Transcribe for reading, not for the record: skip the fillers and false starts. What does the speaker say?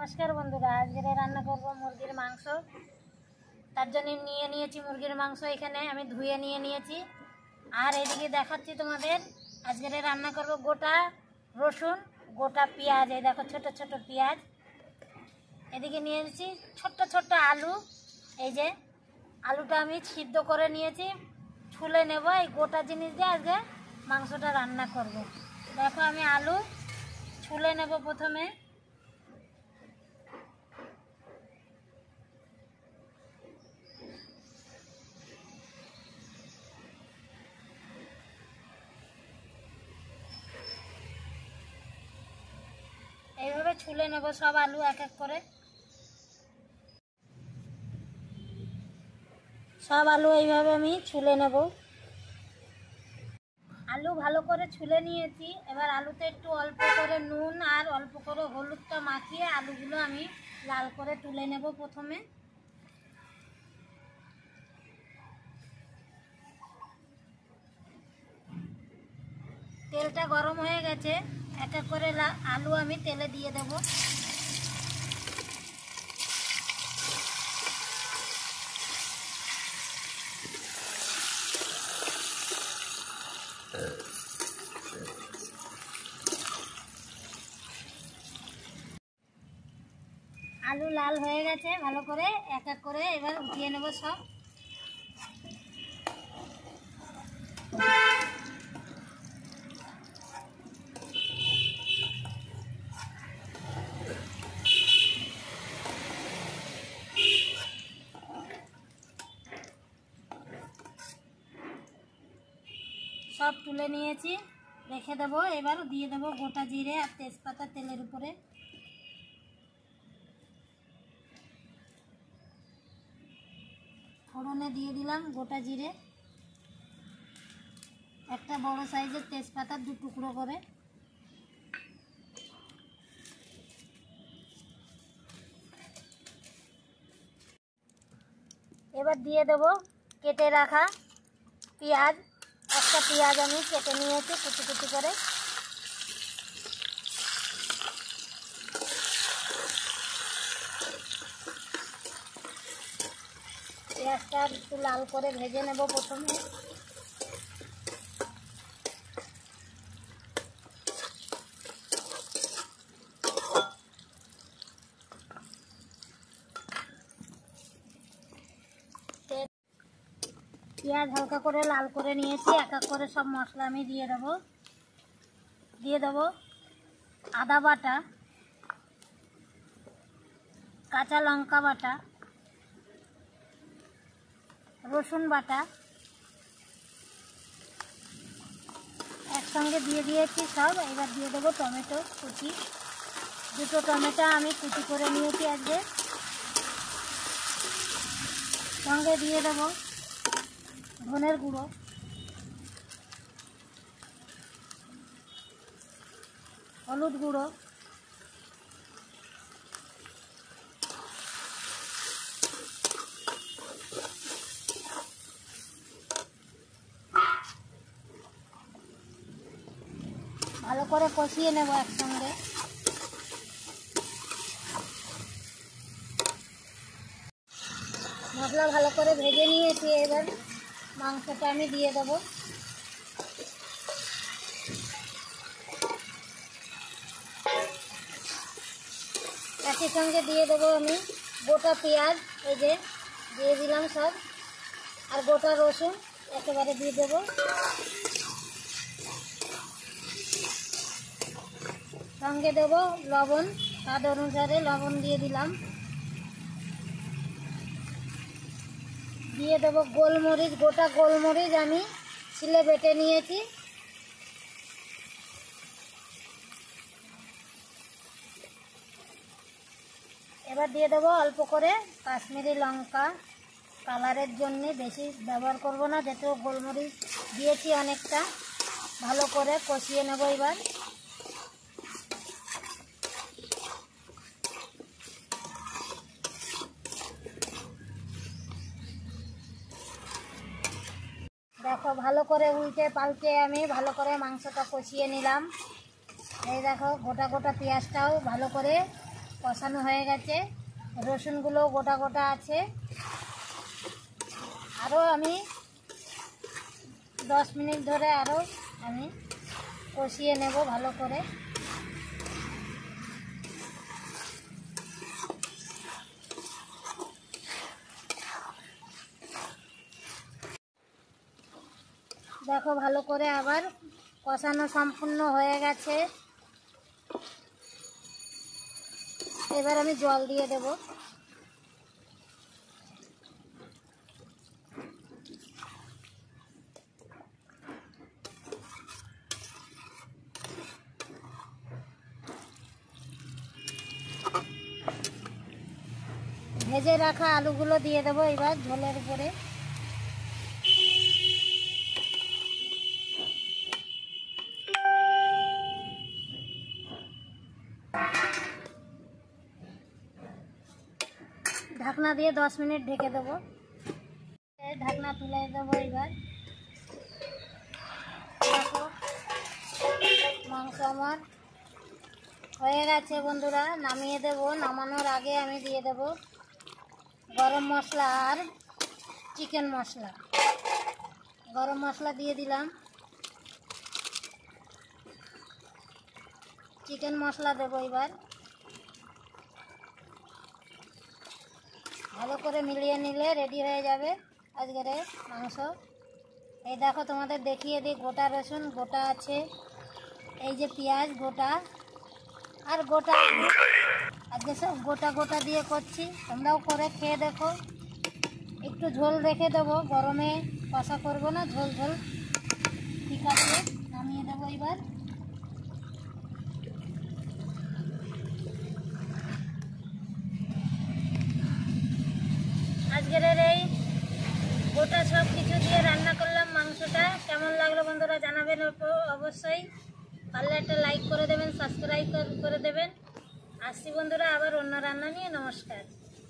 नमस्कार बंधुरा आज के रान्ना करब मुरगिर मांस तार जन्य निये नियेछि मुरगिर मांस एखाने आमि धुए निये नियेछि और एदिके देखाच्छि तोमादेर आज के रान्ना करब गोटा रसुन गोटा पेঁয়াজ এই देखो छोटो छोटो पेঁয়াজ एदिके नियेछि छोटो छोटो आलू এই যে आलूटा आमि सिद्ध करे नियेछि छुले नेब এই गोटा जिनिस दिये आजके मांसटा रान्ना करब। देखो आमि आलू छुले नेब प्रथमे এইভাবে ছুলে নেব সব আলু এক এক করে সব আলু এইভাবে আমি ছুলে নেব। আলু ভালো করে ছুলে নিয়েছি। এবার আলুতে একটু অল্প করে নুন আর অল্প করে হলুদটা মাখিয়ে আলুগুলো আমি লাল করে তুলে নেব। প্রথমে তেলটা গরম হয়ে গেছে এক এক করে আলু আমি তেলে দিয়ে দেব। আলু লাল হয়ে গেছে ভালো করে এক এক করে এবার উঠিয়ে নেব সব। सब तुले निয়েছি রেখে দেব। এবার দিয়ে দেব গোটা জিরে আর তেজপাতা তেলের উপরে। ফোড়নে দিয়ে দিলাম গোটা জিরে একটা বড় সাইজের তেজপাতা দু টুকরো করে। এবার দিয়ে দেব কেটে রাখা পেঁয়াজ। একটা পেঁয়াজ আমি কেটে নিয়েছি কুচি কুচি করে। পেঁয়াজটা একটু লাল করে ভেজে নেব প্রথমে। পেঁয়াজ হালকা করে লাল করে নিয়েছি এক এক করে সব মশলা আমি দিয়ে দেব আদা বাটা কাঁচা লঙ্কা বাটা রসুন বাটা একসঙ্গে দিয়ে দিয়েছি সব। এবার দিয়ে দেবো টমেটো কুচি দুটো টমেটো আমি কুচি করে নিয়েছি আজকে। সঙ্গে দিয়ে দেবো ধনের গুঁড়ো হলুদ গুঁড়ো ভালো করে কষিয়ে নেব একসঙ্গে। মশলা ভালো করে ভেজে নিয়েছি এবার মাংসটা আমি দিয়ে দেব। একই সঙ্গে দিয়ে দেবো আমি গোটা পেঁয়াজ এই যে দিয়ে দিলাম সব আর গোটা রসুন একেবারে দিয়ে দেব। সঙ্গে দেব লবণ স্বাদ অনুসারে লবণ দিয়ে দিলাম। দিয়ে দেবো গোলমরিচ গোটা গোলমরিচ আমি ছিলে বেটে নিয়েছি। এবার দিয়ে দেবো অল্প করে কাশ্মীরি লঙ্কা কালারের জন্য বেশি ব্যবহার করব না যেহেতু গোলমরিচ দিয়েছি অনেকটা। ভালো করে কষিয়ে নেব এবার। देखो भालो करे उल्टे पाल्टे आमी भालो करे मांसटा कषिए निलाम। এই দেখো গোটা গোটা পেঁয়াজটাও ভালো করে কষানো হয়ে গেছে, রসুনগুলো গোটা গোটা আছে। আরও আমি 10 মিনিট ধরে আরও আমি কষিয়ে নেব ভালো করে। দেখো ভালো করে আবার কষানো সম্পূর্ণ হয়ে গেছে। এবার আমি জল দিয়ে দেব। ভেজে রাখা আলুগুলো দিয়ে দেবো এবার ঝোলের উপরে। ঢাকনা দিয়ে 10 মিনিট ঢেকে দেবো। ঢাকনা তুলে দেবো এবার। দেখো মাংস আমার হয়ে গেছে বন্ধুরা, নামিয়ে দেব। নামানোর আগে আমি দিয়ে দেব গরম মশলা আর চিকেন মশলা। গরম মশলা দিয়ে দিলাম, চিকেন মশলা দেবো এবার। ভালো করে মিলিয়ে নিলে রেডি হয়ে যাবে আজকের মাংস। এই দেখো তোমাদের দেখিয়ে দিই, গোটা রসুন গোটা আছে, এই যে পেঁয়াজ গোটা আর গোটা, আজকে সব গোটা গোটা দিয়ে করছি। তোমরাও করে খেয়ে দেখো। একটু ঝোল রেখে দেবো, গরমে কষা করবো না, ঝোল ঝোল ঠিক আছে। নামিয়ে দেবো এবার। আজকের এই গোটা সব কিছু দিয়ে রান্না করলাম মাংসটা। কেমন লাগলো বন্ধুরা জানাবেন অবশ্যই। পারলে একটা লাইক করে দেবেন, সাবস্ক্রাইব করে দেবেন। আসছি বন্ধুরা আবার অন্য রান্না নিয়ে। নমস্কার।